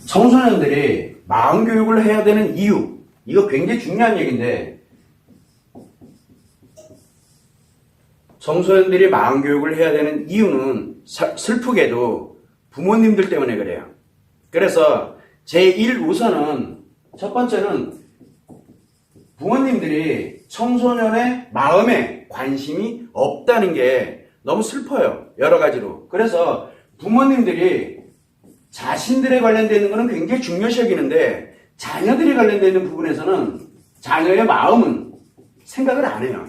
청소년들이 마음교육을 해야 되는 이유, 이거 굉장히 중요한 얘기인데, 청소년들이 마음교육을 해야 되는 이유는 슬프게도 부모님들 때문에 그래요. 그래서 제1우선은 첫 번째는 부모님들이 청소년의 마음에 관심이 없다는 게 너무 슬퍼요. 여러 가지로. 그래서 부모님들이 자신들에 관련되어 있는 것은 굉장히 중요시 여기는데 자녀들이 관련되어 있는 부분에서는 자녀의 마음은 생각을 안 해요.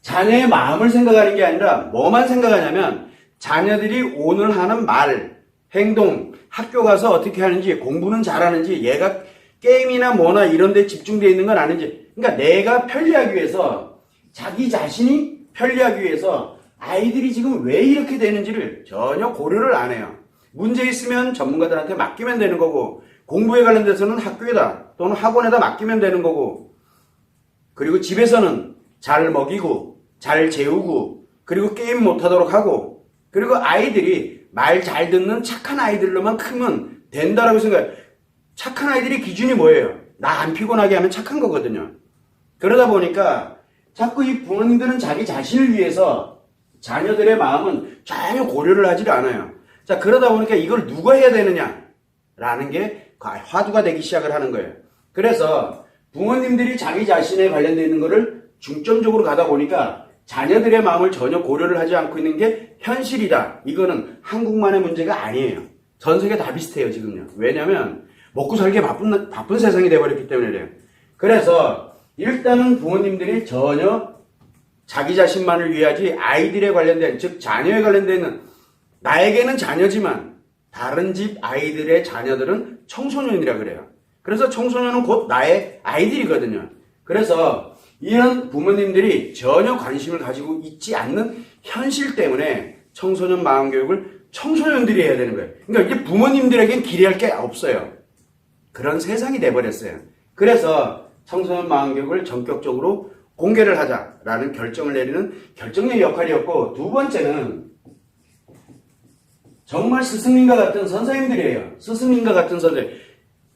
자녀의 마음을 생각하는 게 아니라 뭐만 생각하냐면 자녀들이 오늘 하는 말, 행동, 학교 가서 어떻게 하는지, 공부는 잘하는지, 얘가 게임이나 뭐나 이런 데 집중되어 있는 건 아닌지. 그러니까 내가 편리하기 위해서, 자기 자신이 편리하기 위해서 아이들이 지금 왜 이렇게 되는지를 전혀 고려를 안 해요. 문제 있으면 전문가들한테 맡기면 되는 거고, 공부에 관련돼서는 학교에다 또는 학원에다 맡기면 되는 거고, 그리고 집에서는 잘 먹이고 잘 재우고 그리고 게임 못하도록 하고, 그리고 아이들이 말 잘 듣는 착한 아이들로만 크면 된다라고 생각해요. 착한 아이들의 기준이 뭐예요? 나 안 피곤하게 하면 착한 거거든요. 그러다 보니까 자꾸 이 부모님들은 자기 자신을 위해서 자녀들의 마음은 전혀 고려를 하지 않아요. 자, 그러다 보니까 이걸 누가 해야 되느냐라는 게 화두가 되기 시작을 하는 거예요. 그래서 부모님들이 자기 자신에 관련되어 있는 거를 중점적으로 가다 보니까 자녀들의 마음을 전혀 고려를 하지 않고 있는 게 현실이다. 이거는 한국만의 문제가 아니에요. 전 세계 다 비슷해요, 지금요. 왜냐면 먹고 살기 바쁜 세상이 돼버렸기 때문에 그래요. 그래서 일단은 부모님들이 전혀 자기 자신만을 위하지 아이들에 관련된, 즉 자녀에 관련된, 나에게는 자녀지만 다른 집 아이들의 자녀들은 청소년이라 그래요. 그래서 청소년은 곧 나의 아이들이거든요. 그래서 이런 부모님들이 전혀 관심을 가지고 있지 않는 현실 때문에 청소년 마음교육을 청소년들이 해야 되는 거예요. 그러니까 이제 부모님들에겐 기대할 게 없어요. 그런 세상이 돼버렸어요. 그래서 청소년 마음교육을 전격적으로 공개를 하자라는 결정을 내리는 결정의 역할이었고, 두 번째는 정말 스승님과 같은 선생님들이에요. 스승님과 같은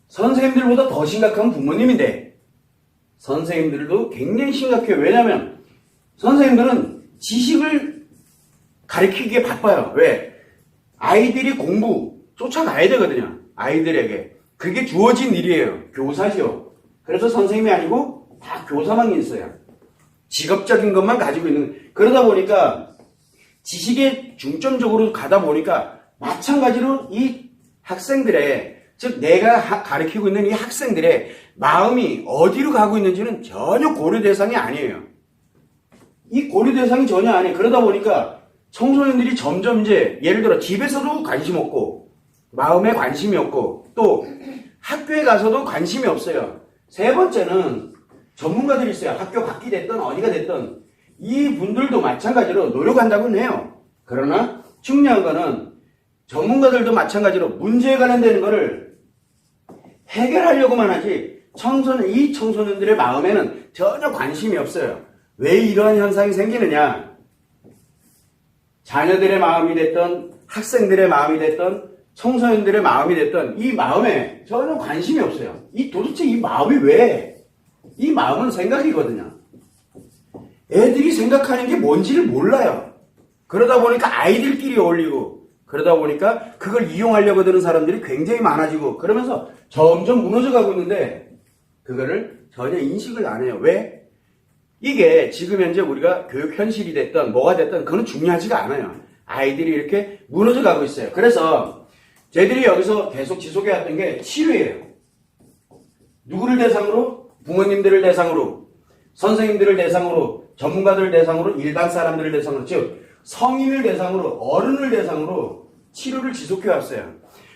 선생님들보다 더 심각한 부모님인데 선생님들도 굉장히 심각해요. 왜냐하면 선생님들은 지식을 가르치기에 바빠요. 왜? 아이들이 공부 쫓아가야 되거든요. 아이들에게. 그게 주어진 일이에요. 교사죠. 그래서 선생님이 아니고 다 교사만 있어요. 직업적인 것만 가지고 있는. 그러다 보니까 지식에 중점적으로 가다 보니까 마찬가지로 이 학생들의, 즉 내가 가르치고 있는 이 학생들의 마음이 어디로 가고 있는지는 전혀 고려 대상이 아니에요. 이 고려 대상이 전혀 아니에요. 그러다 보니까 청소년들이 점점 이제 예를 들어 집에서도 관심 없고 마음에 관심이 없고 또 학교에 가서도 관심이 없어요. 세 번째는 전문가들이 있어요. 학교 밖이 됐든 어디가 됐든 이 분들도 마찬가지로 노력한다고는 해요. 그러나 중요한 거는 전문가들도 마찬가지로 문제에 관련되는 거를 해결하려고만 하지 이 청소년들의 마음에는 전혀 관심이 없어요. 왜 이러한 현상이 생기느냐? 자녀들의 마음이 됐던 학생들의 마음이 됐던 청소년들의 마음이 됐던 이 마음에 전혀 관심이 없어요. 도대체 이 마음이 왜? 이 마음은 생각이거든요. 애들이 생각하는 게 뭔지를 몰라요. 그러다 보니까 아이들끼리 어울리고 그러다 보니까 그걸 이용하려고 드는 사람들이 굉장히 많아지고 그러면서 점점 무너져가고 있는데 그거를 전혀 인식을 안 해요. 왜? 이게 지금 현재 우리가 교육 현실이 됐든 뭐가 됐든 그건 중요하지가 않아요. 아이들이 이렇게 무너져가고 있어요. 그래서 저희들이 여기서 계속 지속해왔던 게 치료예요. 누구를 대상으로? 부모님들을 대상으로, 선생님들을 대상으로, 전문가들을 대상으로, 일반 사람들을 대상으로, 즉 성인을 대상으로, 어른을 대상으로 치료를 지속해왔어요.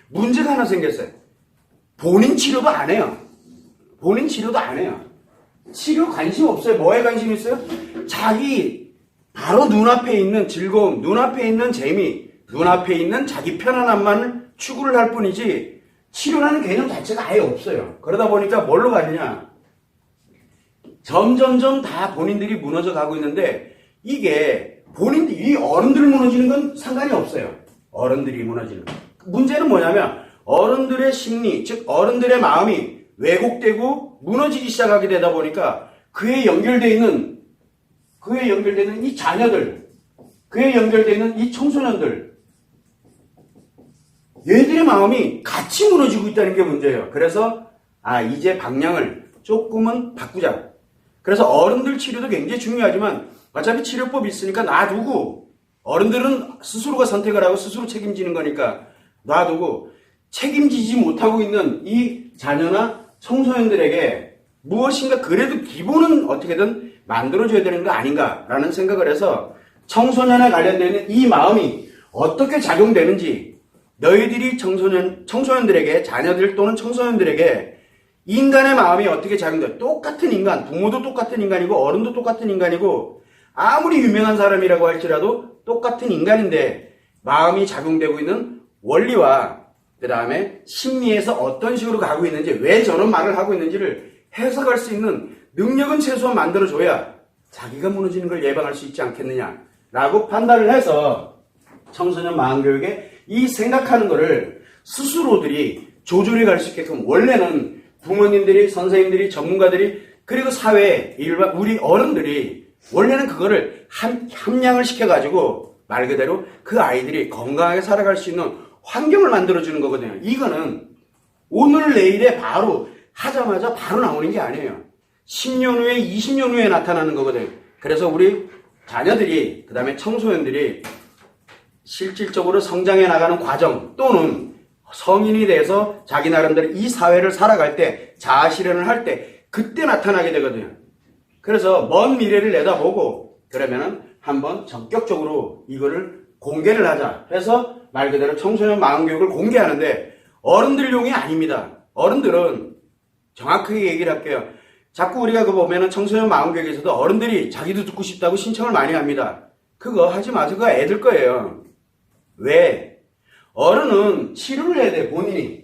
문제가 하나 생겼어요. 본인 치료도 안 해요. 본인 치료도 안 해요. 치료 관심 없어요. 뭐에 관심 있어요? 자기 바로 눈앞에 있는 즐거움, 눈앞에 있는 재미, 눈앞에 있는 자기 편안함만을 추구를 할 뿐이지 치료라는 개념 자체가 아예 없어요. 그러다 보니까 뭘로 가느냐? 점점점 다 본인들이 무너져 가고 있는데 이게 본인들이, 이 어른들 무너지는 건 상관이 없어요. 어른들이 무너지는 건. 문제는 뭐냐면 어른들의 심리, 즉 어른들의 마음이 왜곡되고 무너지기 시작하게 되다 보니까 그에 연결되어 있는 이 자녀들, 그에 연결되어 있는 이 청소년들, 얘들의 마음이 같이 무너지고 있다는 게 문제예요. 그래서 이제 방향을 조금은 바꾸자. 그래서 어른들 치료도 굉장히 중요하지만 어차피 치료법이 있으니까 놔두고, 어른들은 스스로가 선택을 하고 스스로 책임지는 거니까 놔두고, 책임지지 못하고 있는 이 자녀나 청소년들에게 무엇인가 그래도 기본은 어떻게든 만들어줘야 되는 거 아닌가라는 생각을 해서 청소년에 관련되는 이 마음이 어떻게 작용되는지, 너희들이 청소년들에게, 자녀들 또는 청소년들에게 인간의 마음이 어떻게 작용돼? 똑같은 인간, 부모도 똑같은 인간이고 어른도 똑같은 인간이고 아무리 유명한 사람이라고 할지라도 똑같은 인간인데 마음이 작용되고 있는 원리와 그 다음에 심리에서 어떤 식으로 가고 있는지, 왜 저런 말을 하고 있는지를 해석할 수 있는 능력은 최소한 만들어줘야 자기가 무너지는 걸 예방할 수 있지 않겠느냐라고 판단을 해서 청소년 마음교육에 이 생각하는 거를 스스로들이 조절해 갈 수 있게끔, 원래는 부모님들이, 선생님들이, 전문가들이, 그리고 사회, 일반 우리 어른들이 원래는 그거를 함량을 시켜가지고 말 그대로 그 아이들이 건강하게 살아갈 수 있는 환경을 만들어주는 거거든요. 이거는 오늘 내일에 바로 하자마자 바로 나오는 게 아니에요. 10년 후에, 20년 후에 나타나는 거거든요. 그래서 우리 자녀들이, 그 다음에 청소년들이 실질적으로 성장해 나가는 과정, 또는 성인이 돼서 자기 나름대로 이 사회를 살아갈 때, 자아실현을 할 때, 그때 나타나게 되거든요. 그래서 먼 미래를 내다보고 그러면은 한번 전격적으로 이거를 공개를 하자 해서 말 그대로 청소년 마음교육을 공개하는데 어른들용이 아닙니다. 어른들은 정확하게 얘기를 할게요. 자꾸 우리가 그거 보면은 청소년 마음교육에서도 어른들이 자기도 듣고 싶다고 신청을 많이 합니다. 그거 하지 마세요. 그거 애들 거예요. 왜? 어른은 치료를 해야 돼요, 본인이.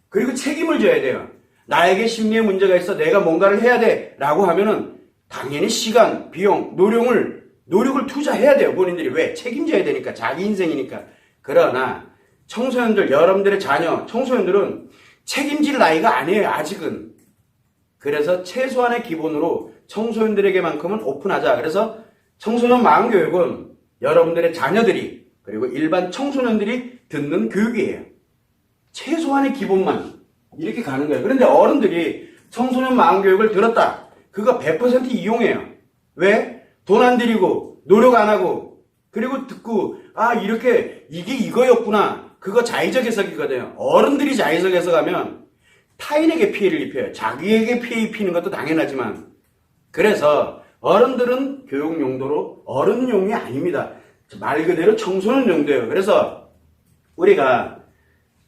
그리고 책임을 져야 돼요. 나에게 심리에 문제가 있어, 내가 뭔가를 해야 돼 라고 하면은 당연히 시간, 비용, 노력을 투자해야 돼요, 본인들이. 왜? 책임져야 되니까, 자기 인생이니까. 그러나 청소년들, 여러분들의 자녀, 청소년들은 책임질 나이가 아니에요, 아직은. 그래서 최소한의 기본으로 청소년들에게만큼은 오픈하자. 그래서 청소년 마음교육은 여러분들의 자녀들이, 그리고 일반 청소년들이 듣는 교육이에요. 최소한의 기본만 이렇게 가는 거예요. 그런데 어른들이 청소년 마음교육을 들었다. 그거 100% 이용해요. 왜? 돈 안 들이고 노력 안 하고, 그리고 듣고 이렇게 이게 이거였구나. 그거 자의적 해석이거든요. 어른들이 자의적 해석하면 타인에게 피해를 입혀요. 자기에게 피해 입히는 것도 당연하지만. 그래서 어른들은 교육 용도로 어른용이 아닙니다. 말 그대로 청소년 용도예요. 그래서 우리가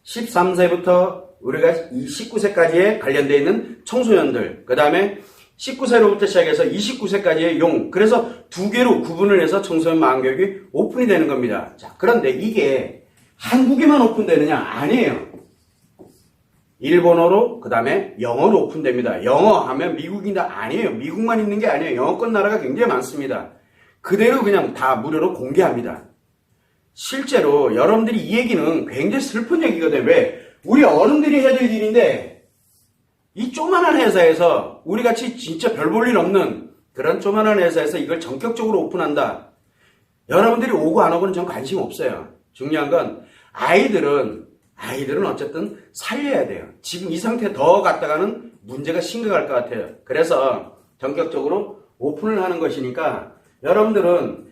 13세부터 우리가 19세까지에 관련되어 있는 청소년들, 그 다음에 19세로부터 시작해서 29세까지의 용, 그래서 두 개로 구분을 해서 청소년 마음교육이 오픈이 되는 겁니다. 자, 그런데 이게 한국에만 오픈되느냐? 아니에요. 일본어로, 그 다음에 영어로 오픈됩니다. 영어 하면 미국인데 아니에요. 미국만 있는 게 아니에요. 영어권 나라가 굉장히 많습니다. 그대로 그냥 다 무료로 공개합니다. 실제로 여러분들이 이 얘기는 굉장히 슬픈 얘기거든요. 왜? 우리 어른들이 해야 될 일인데 이 조만한 회사에서, 우리같이 진짜 별 볼 일 없는 그런 조만한 회사에서 이걸 전격적으로 오픈한다. 여러분들이 오고 안 오고는 전 관심 없어요. 중요한 건 아이들은 어쨌든 살려야 돼요. 지금 이 상태 더 갔다가는 문제가 심각할 것 같아요. 그래서 전격적으로 오픈을 하는 것이니까 여러분들은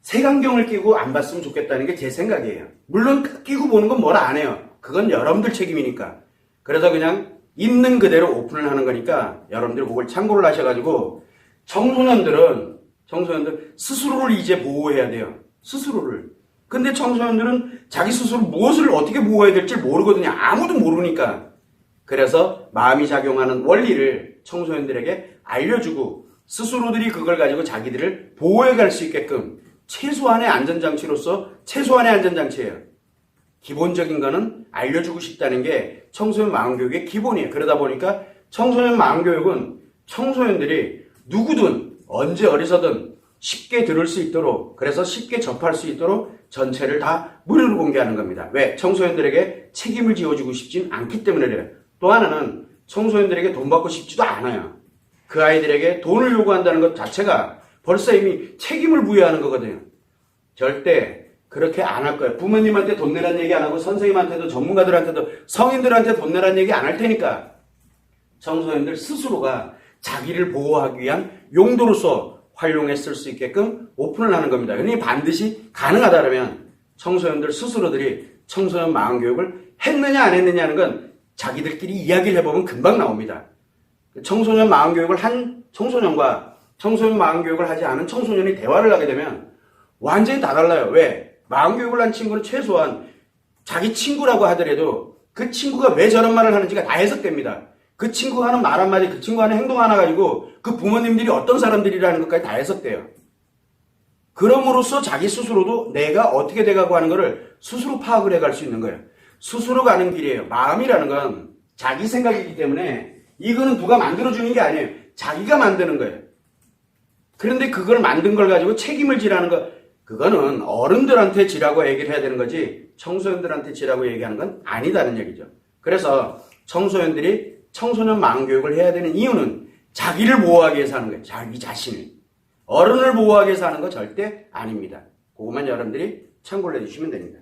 색안경을 끼고 안 봤으면 좋겠다는 게 제 생각이에요. 물론 끼고 보는 건 뭐라 안 해요. 그건 여러분들 책임이니까. 그래서 그냥 있는 그대로 오픈을 하는 거니까 여러분들 그걸 참고를 하셔가지고, 청소년들 스스로를 이제 보호해야 돼요. 스스로를. 근데 청소년들은 자기 스스로 무엇을 어떻게 보호해야 될지 모르거든요. 아무도 모르니까. 그래서 마음이 작용하는 원리를 청소년들에게 알려주고 스스로들이 그걸 가지고 자기들을 보호해 갈 수 있게끔 최소한의 안전장치로서 최소한의 안전장치예요. 기본적인 거는 알려주고 싶다는 게 청소년 마음교육의 기본이에요. 그러다 보니까 청소년 마음교육은 청소년들이 누구든 언제 어디서든 쉽게 들을 수 있도록, 그래서 쉽게 접할 수 있도록 전체를 다 무료로 공개하는 겁니다. 왜? 청소년들에게 책임을 지어주고 싶진 않기 때문에 그래요. 또 하나는 청소년들에게 돈 받고 싶지도 않아요. 그 아이들에게 돈을 요구한다는 것 자체가 벌써 이미 책임을 부여하는 거거든요. 절대 그렇게 안 할 거예요. 부모님한테 돈 내라는 얘기 안 하고 선생님한테도 전문가들한테도 성인들한테 돈 내라는 얘기 안 할 테니까 청소년들 스스로가 자기를 보호하기 위한 용도로서 활용해 쓸 수 있게끔 오픈을 하는 겁니다. 그러니 반드시 가능하다면 청소년들 스스로들이 청소년 마음교육을 했느냐 안 했느냐 하는 건 자기들끼리 이야기를 해보면 금방 나옵니다. 청소년 마음교육을 한 청소년과 청소년 마음교육을 하지 않은 청소년이 대화를 하게 되면 완전히 다 달라요. 왜? 마음교육을 한 친구는 최소한 자기 친구라고 하더라도 그 친구가 왜 저런 말을 하는지가 다 해석됩니다. 그 친구가 하는 말 한마디, 그 친구가 하는 행동 하나 가지고 그 부모님들이 어떤 사람들이라는 것까지 다 해석돼요. 그럼으로써 자기 스스로도 내가 어떻게 돼가고 하는 것을 스스로 파악을 해갈 수 있는 거예요. 스스로 가는 길이에요. 마음이라는 건 자기 생각이기 때문에 이거는 누가 만들어주는 게 아니에요. 자기가 만드는 거예요. 그런데 그걸 만든 걸 가지고 책임을 지라는 거, 그거는 어른들한테 지라고 얘기를 해야 되는 거지 청소년들한테 지라고 얘기하는 건 아니다는 얘기죠. 그래서 청소년들이 청소년 마음교육을 해야 되는 이유는 자기를 보호하기 위해서 하는 거예요. 자기 자신을. 어른을 보호하기 위해서 하는 거 절대 아닙니다. 그것만 여러분들이 참고를 해주시면 됩니다.